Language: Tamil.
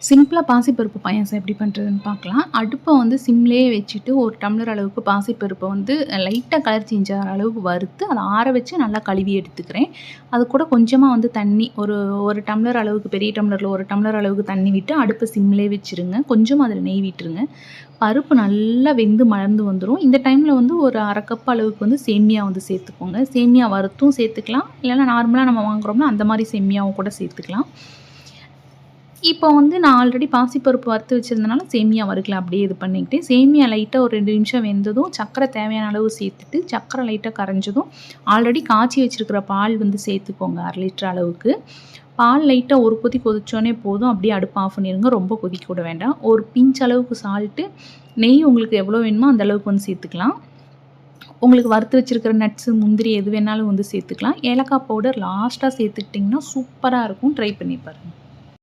சிம்பிளா பாசிப்பருப்பு பாயாசம் எப்படி பண்ணுறதுன்னு பார்க்கலாம். அடுப்ப வந்து சிம்லயே வச்சுட்டு 1 டம்ளர் அளவுக்கு பாசிப்பருப்ப வந்து லைட்டா கலர் சேஞ்ச் ஆகுற அளவுக்கு வறுத்து, அத ஆற வச்சு நல்லா கழுவி எடுத்துக்கிறேன். அது கூட கொஞ்சமா வந்து தண்ணி ஒரு 1 டம்ளர் அளவுக்கு பெரிய டம்ளர்ல 1 டம்ளர் அளவுக்கு தண்ணி விட்டு அடுப்ப சிம்லயே வச்சுருங்க. கொஞ்சமா அதில நெய் விட்டுருங்க. பருப்பு நல்லா வெந்து மலர்ந்து வந்துரும். இந்த டைம்ல வந்து ஒரு 1/2 கப் அளவுக்கு வந்து சேமியா வந்து சேர்த்துக்கோங்க. சேமியா வறுத்தும் சேர்த்துக்கலாம். இல்லன்னா நார்மலா நம்ம வாங்குறோம்னா, அந்த மாரி சேமியாவும் கூட சேர்த்துக்கலாம். இப்போ வந்து நான் ஆல்ரெடி பாசிப்பருப்பு வறுத்து வச்சிருந்தனால, சேமியா வறுக்கல. அப்படியே இது பண்ணிக்கிட்டேன். சேமியா லைட்டா ஒரு 2 நிமிஷம் வெந்ததும், சர்க்கரை தேவையான அளவு சேர்த்துட்டு, சர்க்கரை லைட்டா கரைஞ்சதும், ஆல்ரெடி காய்ச்சி வச்சிருக்கிற பால் வந்து சேர்த்துக்கோங்க 1/2 லிட்டர் அளவுக்கு. பால் லைட்டா ஒரு கொதி கொதிச்சோனே போதும். அப்படியே அடுப்ப ஆஃப் பண்ணிருங்க. ரொம்ப கொதிக்க விட வேண்டாம். ஒரு பிஞ்ச் அளவுக்கு சால்ட்டு, நெய் உங்களுக்கு எவ்வளோ வேணுமோ அந்த அளவுக்கு வந்து சேர்த்துக்கலாம். உங்களுக்கு வறுத்து வச்சிருக்கிற நட்ஸு, முந்திரி எது வேணாலும் வந்து சேர்த்துக்கலாம். ஏலக்காய் பவுடர் லாஸ்ட்டா சேர்த்துக்கிட்டிங்கன்னா, சூப்பரா இருக்கும். ட்ரை பண்ணி பாருங்க.